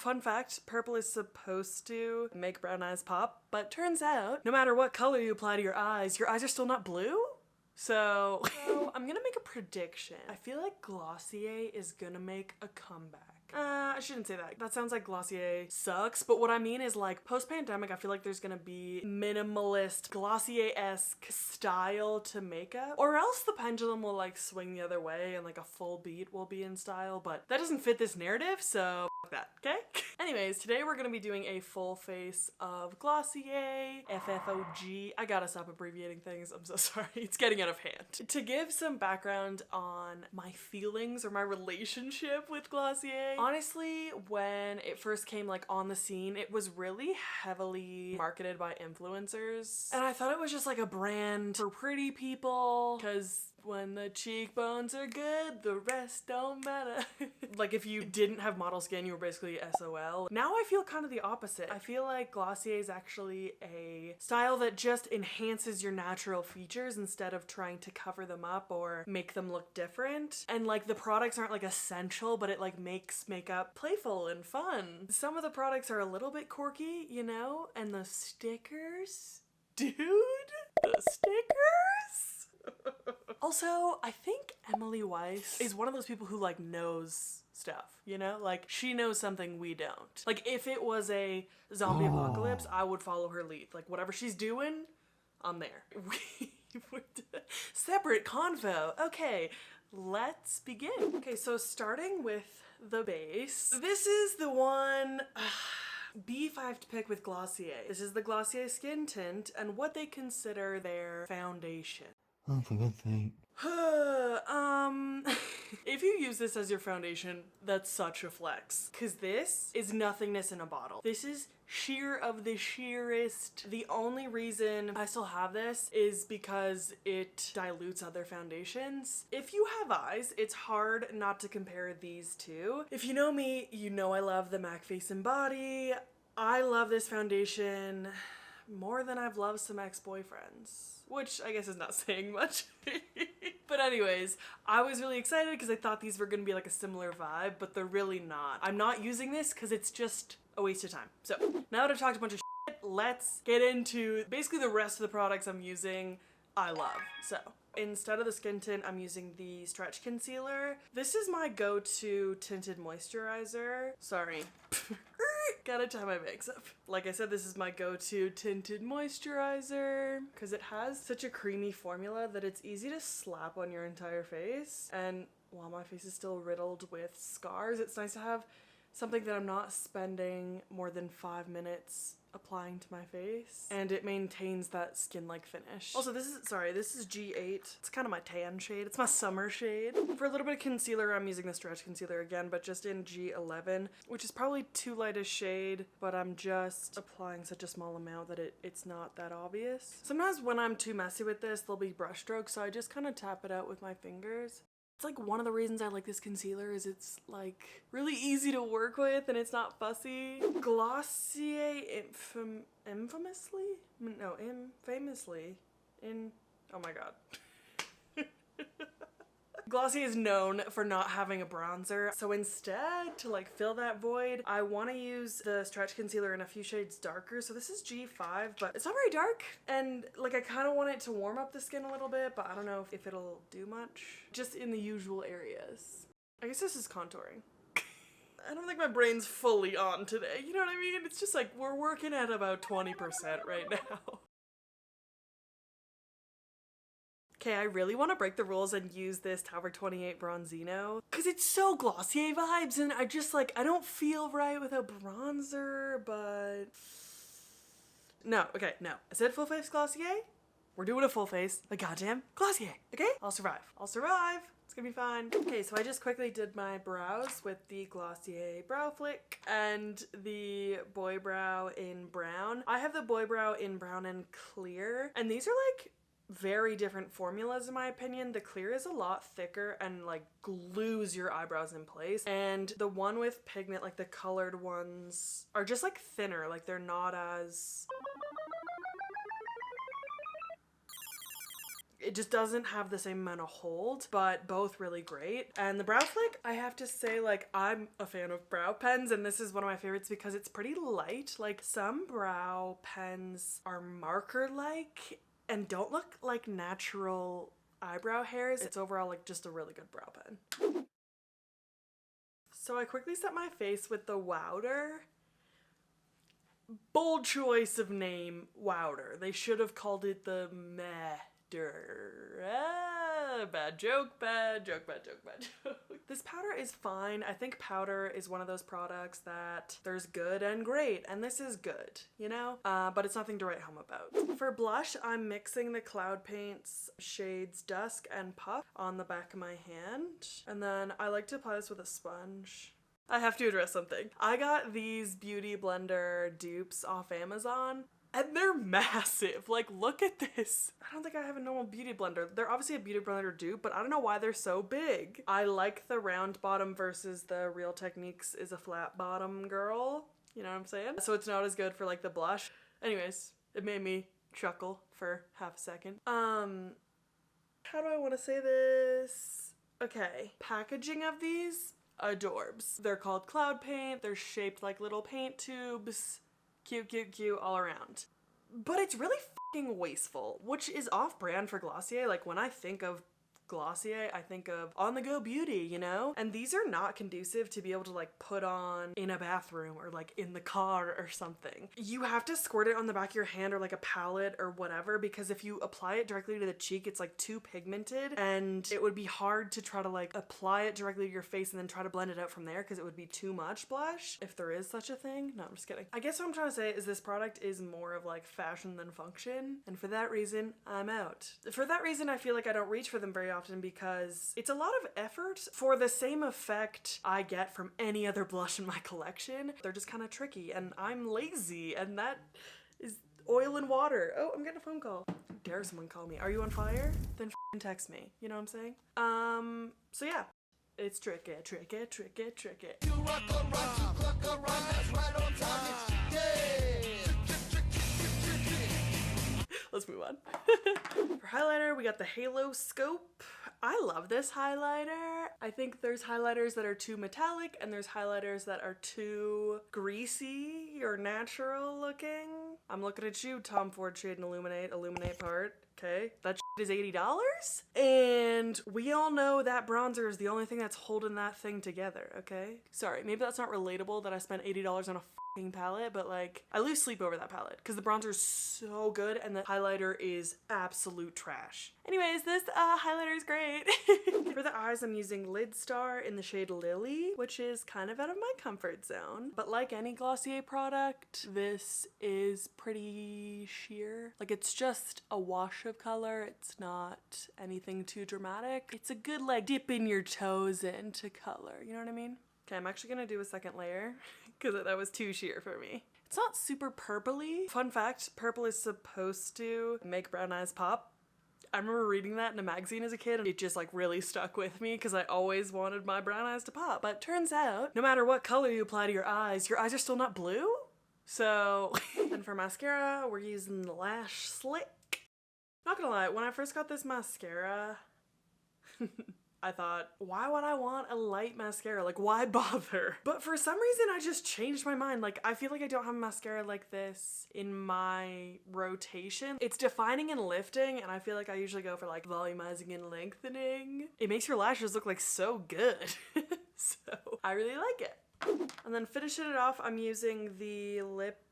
Fun fact, purple is supposed to make brown eyes pop, but turns out no matter what color you apply to your eyes are still not blue. So I'm gonna make a prediction. I feel like Glossier is gonna make a comeback. I shouldn't say that. That sounds like Glossier sucks, but what I mean is like post-pandemic, I feel like there's gonna be minimalist Glossier-esque style to makeup, or else the pendulum will like swing the other way and like a full beat will be in style, but that doesn't fit this narrative, so fuck that, okay? Anyways, today we're gonna be doing a full face of Glossier, FFOG. I gotta stop abbreviating things, I'm so sorry. It's getting out of hand. To give some background on my feelings or my relationship with Glossier, honestly, when it first came like on the scene, it was really heavily marketed by influencers. And I thought it was just like a brand for pretty people, because when the cheekbones are good, the rest don't matter. Like if you didn't have model skin, you were basically SOL. Now I feel kind of the opposite. I feel like Glossier is actually a style that just enhances your natural features instead of trying to cover them up or make them look different. And like the products aren't like essential, but it like makes makeup playful and fun. Some of the products are a little bit quirky, you know? And the stickers, dude, the stickers. Also, I think Emily Weiss is one of those people who like knows stuff, you know? Like she knows something we don't. Like if it was a zombie apocalypse, I would follow her lead. Like whatever she's doing, I'm there. Separate convo. Okay, let's begin. Okay, so starting with the base. This is the one B5 to pick with Glossier. This is the Glossier Skin Tint and what they consider their foundation. Oh, for God's sake. If you use this as your foundation, that's such a flex. Cause this is nothingness in a bottle. This is sheer of the sheerest. The only reason I still have this is because it dilutes other foundations. If you have eyes, it's hard not to compare these two. If you know me, you know I love the MAC Face and Body. I love this foundation more than I've loved some ex-boyfriends, which I guess is not saying much. But anyways, I was really excited because I thought these were gonna be like a similar vibe, but they're really not. I'm not using this because it's just a waste of time. So now that I've talked a bunch of shit, let's get into basically the rest of the products I'm using I love. So instead of the skin tint, I'm using the stretch concealer. This is my go-to tinted moisturizer. Sorry. Gotta tie my bags up. Like I said, this is my go-to tinted moisturizer because it has such a creamy formula that it's easy to slap on your entire face. And while my face is still riddled with scars, it's nice to have something that I'm not spending more than 5 minutes applying to my face, and it maintains that skin-like finish. Also, this is G8. It's kind of my tan shade. It's my summer shade. For a little bit of concealer, I'm using the stretch concealer again, but just in G11, which is probably too light a shade, but I'm just applying such a small amount that it's not that obvious. Sometimes when I'm too messy with this, there'll be brush strokes, so I just kind of tap it out with my fingers. It's like one of the reasons I like this concealer is it's like really easy to work with and it's not fussy. Glossier oh my god. Glossier is known for not having a bronzer, so instead, to like fill that void, I want to use the stretch concealer in a few shades darker. So this is G5, but it's not very dark, and like I kind of want it to warm up the skin a little bit, but I don't know if it'll do much. Just in the usual areas. I guess this is contouring. I don't think my brain's fully on today, you know what I mean? It's just like we're working at about 20% right now. Okay, I really want to break the rules and use this Tower 28 Bronzino because it's so Glossier vibes, and I just like, I don't feel right with a bronzer, but no, okay, no. I said full face Glossier. We're doing a full face, a goddamn Glossier, okay? I'll survive. I'll survive. It's gonna be fine. Okay, so I just quickly did my brows with the Glossier Brow Flick and the Boy Brow in brown. I have the Boy Brow in brown and clear, and these are like very different formulas in my opinion. The clear is a lot thicker and like glues your eyebrows in place, and the one with pigment, like the colored ones, are just like thinner, like they're not as It just doesn't have the same amount of hold, but both really great. And the Brow Flick, I have to say, like, I'm a fan of brow pens, and this is one of my favorites because it's pretty light. Like, some brow pens are marker-like and don't look like natural eyebrow hairs. It's overall like just a really good brow pen. So I quickly set my face with the Wowder. Bold choice of name, Wowder. They should have called it the Madder. Bad joke, bad joke, bad joke, bad joke. This powder is fine. I think powder is one of those products that there's good and great, and this is good, you know? But it's nothing to write home about. For blush, I'm mixing the Cloud Paints shades Dusk and Puff on the back of my hand. And then I like to apply this with a sponge. I have to address something. I got these Beauty Blender dupes off Amazon, and they're massive. Like, look at this. I don't think I have a normal Beauty Blender. They're obviously a Beauty Blender dupe, but I don't know why they're so big. I like the round bottom versus the Real Techniques is a flat bottom girl. You know what I'm saying? So it's not as good for like the blush. Anyways, it made me chuckle for half a second. How do I want to say this? Okay, packaging of these, adorbs. They're called Cloud Paint. They're shaped like little paint tubes. Cute, cute, cute all around. But it's really fucking wasteful, which is off-brand for Glossier. Like, when I think of Glossier, I think of on-the-go beauty, you know? And these are not conducive to be able to like put on in a bathroom or like in the car or something. You have to squirt it on the back of your hand or like a palette or whatever, because if you apply it directly to the cheek, it's like too pigmented, and it would be hard to try to like apply it directly to your face and then try to blend it out from there because it would be too much blush, if there is such a thing. No, I'm just kidding. I guess what I'm trying to say is this product is more of like fashion than function, and for that reason, I'm out. For that reason, I feel like I don't reach for them very often because it's a lot of effort for the same effect I get from any other blush in my collection. They're just kind of tricky, and I'm lazy, and that is oil and water. Oh, I'm getting a phone call. How dare someone call me? Are you on fire? Then f***ing text me. You know what I'm saying? So yeah. It's tricky, tricky, tricky, tricky. You rock around, you cluck around, that's right on time. Let's move on. For highlighter, we got the Haloscope. I love this highlighter. I think there's highlighters that are too metallic and there's highlighters that are too greasy or natural looking. I'm looking at you, Tom Ford Shade and Illuminate part. Okay, that is $80. And we all know that bronzer is the only thing that's holding that thing together, okay? Sorry, maybe that's not relatable that I spent $80 on a palette, but like I lose sleep over that palette because the bronzer is so good and the highlighter is absolute trash. Anyways, this highlighter is great. For the eyes, I'm using Lidstar in the shade Lily, which is kind of out of my comfort zone. But like any Glossier product, this is pretty sheer. Like, it's just a wash of color. It's not anything too dramatic. It's a good like dipping your toes into color. You know what I mean? Okay, I'm actually gonna do a second layer because that was too sheer for me. It's not super purpley. Fun fact, purple is supposed to make brown eyes pop. I remember reading that in a magazine as a kid and it just like really stuck with me because I always wanted my brown eyes to pop. But turns out, no matter what color you apply to your eyes are still not blue. So, and for mascara, we're using the Lash Slick. Not gonna lie, when I first got this mascara, I thought, why would I want a light mascara? Like, why bother? But for some reason, I just changed my mind. Like, I feel like I don't have a mascara like this in my rotation. It's defining and lifting, and I feel like I usually go for like volumizing and lengthening. It makes your lashes look like so good. So I really like it. And then finishing it off, I'm using the lip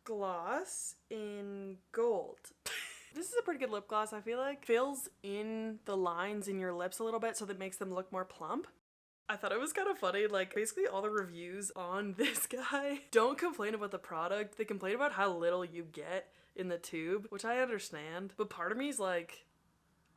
gloss in Gold. This is a pretty good lip gloss, I feel like. Fills in the lines in your lips a little bit so that makes them look more plump. I thought it was kind of funny, like basically all the reviews on this guy don't complain about the product. They complain about how little you get in the tube, which I understand. But part of me is like,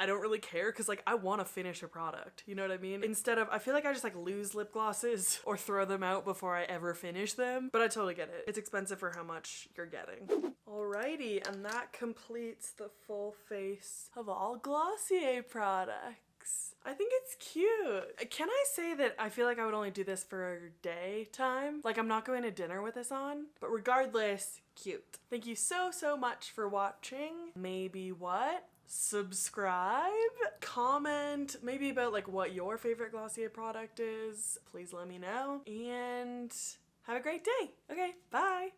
I don't really care because like I want to finish a product, you know what I mean? Instead of, I feel like I just like lose lip glosses or throw them out before I ever finish them, but I totally get it. It's expensive for how much you're getting. Alrighty, and that completes the full face of all Glossier products. I think it's cute. Can I say that I feel like I would only do this for daytime? Like, I'm not going to dinner with this on, but regardless, cute. Thank you so much for watching. Maybe what? subscribe, comment maybe about like what your favorite Glossier product is. Please let me know, and have a great day. Okay, bye.